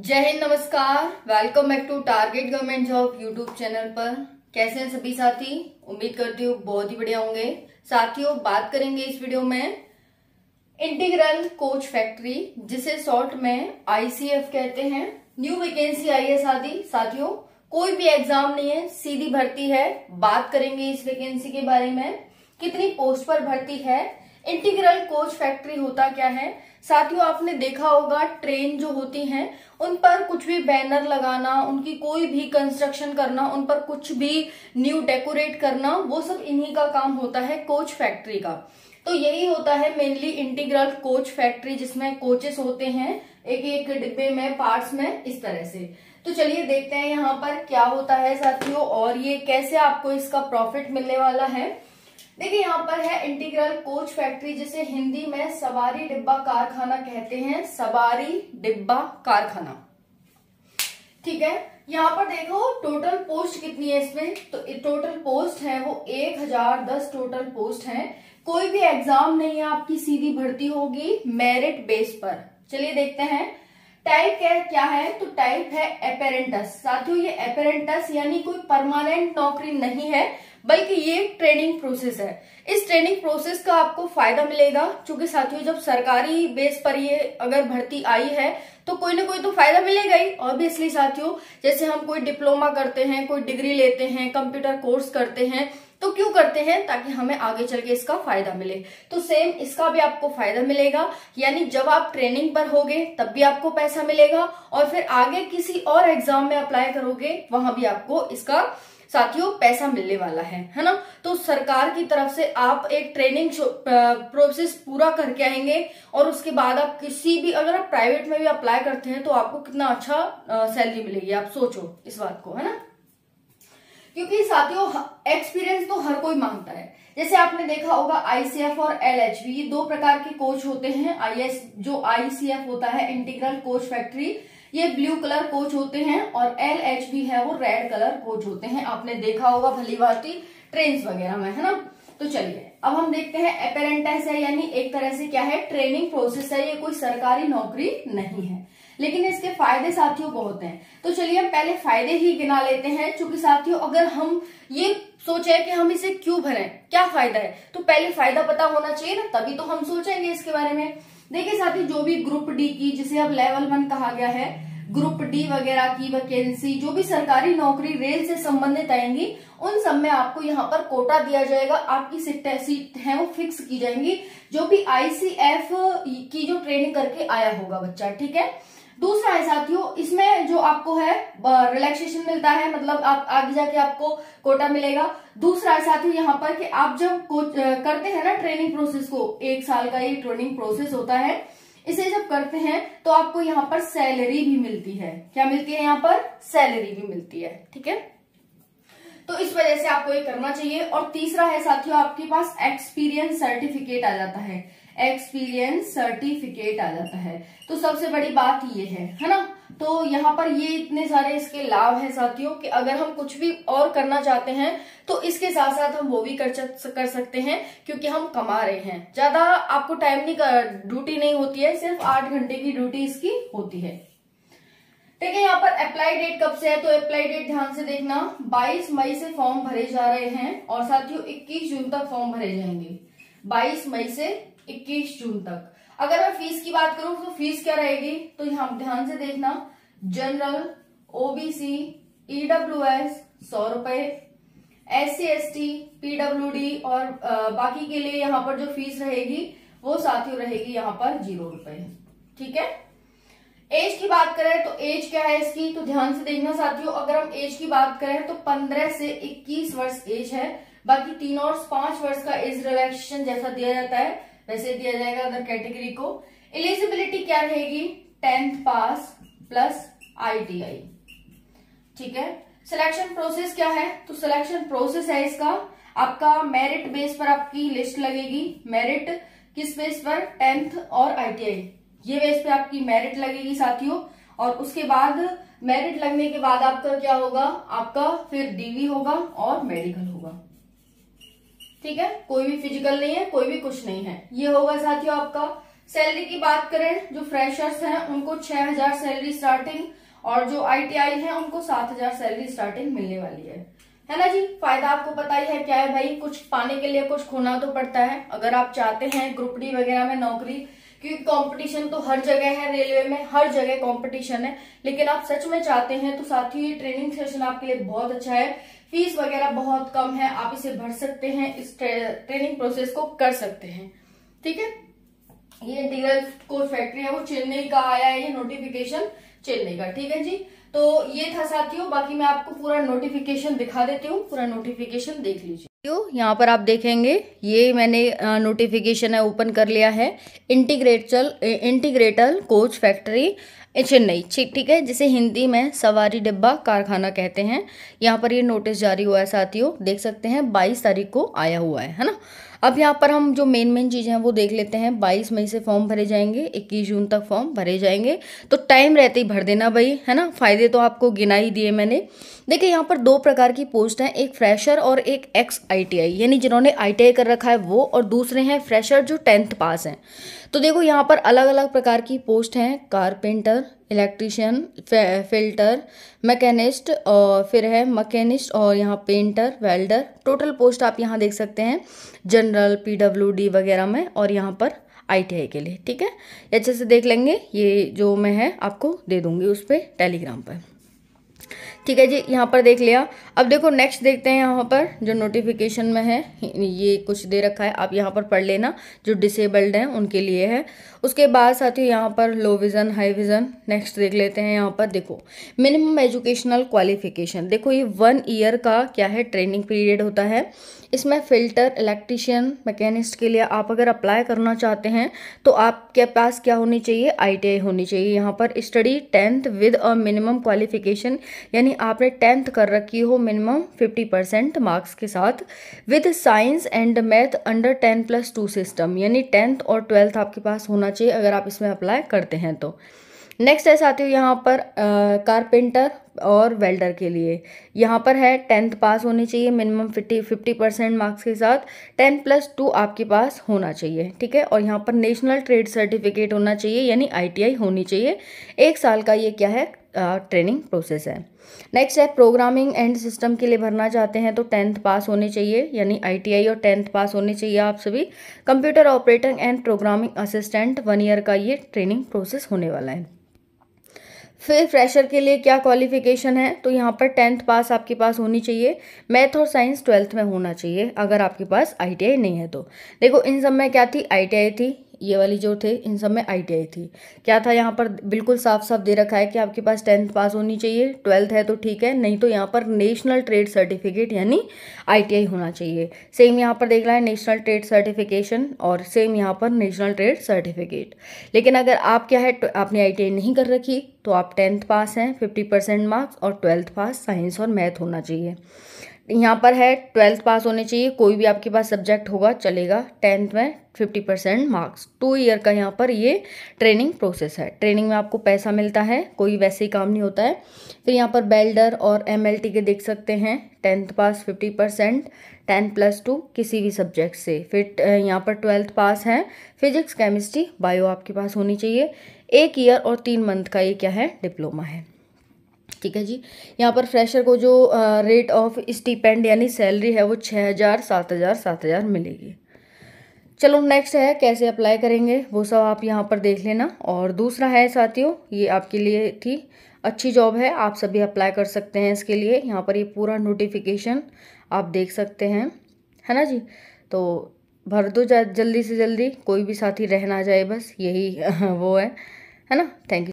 जय हिंद, नमस्कार। Welcome back to target government job YouTube channel पर। कैसे हैं सभी साथी? उम्मीद करती हूँ बहुत ही बढ़िया होंगे। साथियों, बात करेंगे इस वीडियो में इंटीग्रल कोच फैक्ट्री, जिसे शॉर्ट में ICF कहते हैं। न्यू वैकेंसी आई है साथियों, कोई भी एग्जाम नहीं है, सीधी भर्ती है। बात करेंगे इस वैकेंसी के बारे में, कितनी पोस्ट पर भर्ती है, इंटीग्रल कोच फैक्ट्री होता क्या है। साथियों, आपने देखा होगा ट्रेन जो होती हैं उन पर कुछ भी बैनर लगाना, उनकी कोई भी कंस्ट्रक्शन करना, उन पर कुछ भी न्यू डेकोरेट करना, वो सब इन्हीं का काम होता है, कोच फैक्ट्री का। तो यही होता है मेनली इंटीग्रल कोच फैक्ट्री, जिसमें कोचेस होते हैं एक एक डिब्बे में, पार्ट्स में, इस तरह से। तो चलिए देखते हैं यहाँ पर क्या होता है साथियों, और ये कैसे आपको इसका प्रॉफिट मिलने वाला है। देखिए यहाँ पर है इंटीग्रल कोच फैक्ट्री, जिसे हिंदी में सवारी डिब्बा कारखाना कहते हैं। सवारी डिब्बा कारखाना, ठीक है। यहाँ पर देखो टोटल पोस्ट कितनी है इसमें, तो टोटल पोस्ट है वो 1010 टोटल पोस्ट है। कोई भी एग्जाम नहीं है, आपकी सीधी भर्ती होगी मेरिट बेस पर। चलिए देखते हैं टाइप क्या है। तो टाइप है अपेरेंटस। साथियों, ये अपेरेंटस यानी कोई परमानेंट नौकरी नहीं है, बल्कि ये ट्रेनिंग प्रोसेस है। इस ट्रेनिंग प्रोसेस का आपको फायदा मिलेगा, क्योंकि साथियों जब सरकारी बेस पर ये अगर भर्ती आई है तो कोई ना कोई तो फायदा मिलेगा ही। ऑब्वियसली साथियों, जैसे हम कोई डिप्लोमा करते हैं, कोई डिग्री लेते हैं, कंप्यूटर कोर्स करते हैं, तो क्यों करते हैं? ताकि हमें आगे चल के इसका फायदा मिले। तो सेम इसका भी आपको फायदा मिलेगा, यानी जब आप ट्रेनिंग पर होगे तब भी आपको पैसा मिलेगा, और फिर आगे किसी और एग्जाम में अप्लाई करोगे वहां भी आपको इसका साथियों पैसा मिलने वाला है ना। तो सरकार की तरफ से आप एक ट्रेनिंग प्रोसेस पूरा करके आएंगे, और उसके बाद आप किसी भी, अगर आप प्राइवेट में भी अप्लाई करते हैं तो आपको कितना अच्छा सैलरी मिलेगी, आप सोचो इस बात को, है ना। क्योंकि साथियों एक्सपीरियंस तो हर कोई मांगता है। जैसे आपने देखा होगा ICF और LHV, ये दो प्रकार के कोच होते हैं। जो ICF होता है इंटीग्रल कोच फैक्ट्री, ये ब्लू कलर कोच होते हैं, और LHV है वो रेड कलर कोच होते हैं। आपने देखा होगा भली भांति ट्रेन वगैरह में, है ना। तो चलिए अब हम देखते हैं अपेरेंटिस है, यानी एक तरह से क्या है, ट्रेनिंग प्रोसेस है। ये कोई सरकारी नौकरी नहीं है, लेकिन इसके फायदे साथियों बहुत हैं। तो चलिए हम पहले फायदे ही गिना लेते हैं, क्योंकि साथियों अगर हम ये सोचे कि हम इसे क्यों भरें, क्या फायदा है, तो पहले फायदा पता होना चाहिए ना, तभी तो हम सोचेंगे इसके बारे में। देखिए साथियों, जो भी ग्रुप डी की, जिसे अब लेवल 1 कहा गया है, ग्रुप डी वगैरह की वैकेंसी, जो भी सरकारी नौकरी रेल से संबंधित आएंगी, उन सब में आपको यहाँ पर कोटा दिया जाएगा। आपकी सीट है वो फिक्स की जाएंगी, जो भी ICF की जो ट्रेनिंग करके आया होगा बच्चा, ठीक है। दूसरा है साथियों, इसमें जो आपको है रिलैक्सेशन मिलता है, मतलब आप आगे जाके आपको कोटा मिलेगा। दूसरा है साथियों यहाँ पर कि आप जब करते हैं ना ट्रेनिंग प्रोसेस को, 1 साल का ये ट्रेनिंग प्रोसेस होता है, इसे जब करते हैं तो आपको यहाँ पर सैलरी भी मिलती है। क्या मिलती है? यहाँ पर सैलरी भी मिलती है, ठीक है। तो इस वजह से आपको ये करना चाहिए। और तीसरा है साथियों, आपके पास एक्सपीरियंस सर्टिफिकेट आ जाता है। एक्सपीरियंस सर्टिफिकेट आ जाता है, तो सबसे बड़ी बात ये है ना। तो यहाँ पर ये इतने सारे इसके लाभ हैं साथियों, कि अगर हम कुछ भी और करना चाहते हैं तो इसके साथ साथ हम वो भी कर सकते हैं, क्योंकि हम कमा रहे हैं। ज्यादा आपको टाइम नहीं, ड्यूटी नहीं होती है, सिर्फ 8 घंटे की ड्यूटी इसकी होती है, ठीक है। यहाँ पर अप्लाई डेट कब से है, तो अप्लाई डेट ध्यान से देखना, 22 मई से फॉर्म भरे जा रहे हैं, और साथियों 21 जून तक फॉर्म भरे जाएंगे। 22 मई से 21 जून तक। अगर मैं फीस की बात करूं तो फीस क्या रहेगी, तो यहाँ ध्यान से देखना, जनरल, OBC, EWS 100 रुपए, SC ST PWD और बाकी के लिए यहाँ पर जो फीस रहेगी वो साथियों रहेगी यहाँ पर 0 रुपए, ठीक है। एज की बात करें तो एज क्या है इसकी, तो ध्यान से देखना साथियों, अगर हम एज की बात करें तो 15 से 21 वर्ष एज है। बाकी 3 और 5 वर्ष का एज रिलैक्सेशन जैसा दिया जाता है वैसे दिया जाएगा अदर कैटेगरी को। एलिजिबिलिटी क्या रहेगी, 10th पास प्लस ITI, ठीक है। सिलेक्शन प्रोसेस क्या है, तो सिलेक्शन प्रोसेस है इसका, आपका मेरिट बेस पर आपकी लिस्ट लगेगी। मेरिट किस बेस पर, 10th और ITI, ये बेस पे आपकी मेरिट लगेगी साथियों। और उसके बाद मेरिट लगने के बाद आपका क्या होगा, आपका फिर DV होगा और मेडिकल होगा, ठीक है। कोई भी फिजिकल नहीं है, कोई भी कुछ नहीं है, ये होगा साथियों आपका सैलरी की बात करें, जो फ्रेशर्स हैं उनको 6,000 सैलरी स्टार्टिंग, और जो ITI है उनको 7,000 सैलरी स्टार्टिंग मिलने वाली है ना जी। फायदा आपको पता ही है क्या है भाई, कुछ पाने के लिए कुछ खोना तो पड़ता है। अगर आप चाहते हैं ग्रुप डी वगैरह में नौकरी, क्योंकि कंपटीशन तो हर जगह है, रेलवे में हर जगह कंपटीशन है, लेकिन आप सच में चाहते हैं तो साथियों ये ट्रेनिंग सेशन आपके लिए बहुत अच्छा है। फीस वगैरह बहुत कम है, आप इसे भर सकते हैं, इस ट्रेनिंग प्रोसेस को कर सकते हैं। ठीक है, ये इंटीग्रल कोच फैक्ट्री है वो चेन्नई का आया है, ये नोटिफिकेशन चेन्नई का। ठीक है जी, तो ये था साथियों। बाकी मैं आपको पूरा नोटिफिकेशन दिखा देती हूँ, पूरा नोटिफिकेशन देख लीजिए। यहाँ पर आप देखेंगे ये मैंने नोटिफिकेशन है ओपन कर लिया है, इंटीग्रेटल कोच फैक्ट्री चेन्नई, ठीक है, जिसे हिंदी में सवारी डिब्बा कारखाना कहते हैं। यहाँ पर ये नोटिस जारी हुआ है साथियों, देख सकते हैं 22 तारीख को आया हुआ है ना। अब यहाँ पर हम जो मेन चीज़ें हैं वो देख लेते हैं। 22 मई से फॉर्म भरे जाएंगे, 21 जून तक फॉर्म भरे जाएंगे, तो टाइम रहते ही भर देना भाई, है ना। फायदे तो आपको गिना ही दिए मैंने। देखिए यहाँ पर 2 प्रकार की पोस्ट हैं, एक फ्रेशर और एक एक्स ITI, यानी जिन्होंने ITI कर रखा है वो, और दूसरे हैं फ्रेशर जो 10th पास हैं। तो देखो यहाँ पर अलग अलग प्रकार की पोस्ट हैं, कारपेंटर, इलेक्ट्रीशियन, फिल्टर, मैकेनिस्ट, और फिर है मैकेनिस्ट, और यहाँ पेंटर, वेल्डर। टोटल पोस्ट आप यहाँ देख सकते हैं जनरल, PWD वगैरह में, और यहाँ पर ITI के लिए। ठीक है, अच्छे से देख लेंगे, ये जो मैं है आपको दे दूंगी उस पर टेलीग्राम पर। ठीक है जी, यहाँ पर देख लिया। अब देखो नेक्स्ट देखते हैं, यहाँ पर जो नोटिफिकेशन में है ये कुछ दे रखा है, आप यहाँ पर पढ़ लेना, जो डिसेबल्ड हैं उनके लिए है। उसके बाद साथियों यहाँ पर लो विज़न, हाई विज़न। नेक्स्ट देख लेते हैं, यहाँ पर देखो मिनिमम एजुकेशनल क्वालिफिकेशन। देखो ये 1 ईयर का क्या है ट्रेनिंग पीरियड होता है। इसमें फिल्टर, इलेक्ट्रीशियन, मैकेनिस्ट के लिए आप अगर अप्लाई करना चाहते हैं तो आपके पास क्या होनी चाहिए, ITI होनी चाहिए। यहाँ पर study 10th with a minimum qualification, यानी आपने 10th कर रखी हो मिनिमम 50% मार्क्स के साथ, with science and math under 10+2 system, यानी 10th और 12th आपके पास होना चाहिए अगर आप इसमें अप्लाई करते हैं तो। नेक्स्ट है साथियों यहाँ पर कारपेंटर और वेल्डर के लिए, यहाँ पर है 10th पास होनी चाहिए मिनिमम 50% मार्क्स के साथ, 10+2 आपके पास होना चाहिए। ठीक है, और यहाँ पर नेशनल ट्रेड सर्टिफिकेट होना चाहिए, यानी ITI होनी चाहिए। 1 साल का ये क्या है ट्रेनिंग प्रोसेस है। नेक्स्ट है प्रोग्रामिंग एंड सिस्टम के लिए भरना चाहते हैं तो 10th पास होने चाहिए, यानी ITI और 10th पास होने चाहिए आप सभी। Computer operating and programming assistant 1 year का ये ट्रेनिंग प्रोसेस होने वाला है। फिर फ्रेशर के लिए क्या क्वालिफिकेशन है, तो यहाँ पर 10th पास आपके पास होनी चाहिए, मैथ और साइंस 12th में होना चाहिए अगर आपके पास ITI नहीं है तो। देखो इन सब में क्या थी, ITI थी, ये वाली जो थे इन सब में ITI थी। क्या था यहाँ पर बिल्कुल साफ साफ दे रखा है कि आपके पास 10th पास होनी चाहिए, 12th है तो ठीक है, नहीं तो यहाँ पर नेशनल ट्रेड सर्टिफिकेट यानी ITI होना चाहिए। सेम यहाँ पर देख रहा है नेशनल ट्रेड सर्टिफिकेशन, और सेम यहाँ पर नेशनल ट्रेड सर्टिफिकेट। लेकिन अगर आप क्या है आपने ITI नहीं कर रखी तो आप 10th पास हैं 50% मार्क्स, और 12th पास साइंस और मैथ होना चाहिए। यहाँ पर है 12th पास होने चाहिए, कोई भी आपके पास सब्जेक्ट होगा चलेगा, 10th में 50% मार्क्स। 2 ईयर का यहाँ पर ये ट्रेनिंग प्रोसेस है। ट्रेनिंग में आपको पैसा मिलता है, कोई वैसे ही काम नहीं होता है। फिर यहाँ पर बेल्डर और MLT के देख सकते हैं, 10th पास 50%, 10+2 किसी भी सब्जेक्ट से। फिर यहाँ पर 12th पास है, फिजिक्स, केमिस्ट्री, बायो आपके पास होनी चाहिए। 1 ईयर और 3 मंथ का ये क्या है डिप्लोमा है। ठीक है जी, यहाँ पर फ्रेशर को जो रेट ऑफ स्टीपेंड यानी सैलरी है वो 6,000, 7,000, 7,000 मिलेगी। चलो नेक्स्ट है कैसे अप्लाई करेंगे वो सब आप यहाँ पर देख लेना। और दूसरा है साथियों, ये आपके लिए थी अच्छी जॉब है, आप सभी अप्लाई कर सकते हैं इसके लिए। यहाँ पर ये पूरा नोटिफिकेशन आप देख सकते हैं, है ना जी। तो भर दो जल्दी से जल्दी, कोई भी साथी रह ना जाए, बस यही वो है ना। Thank you.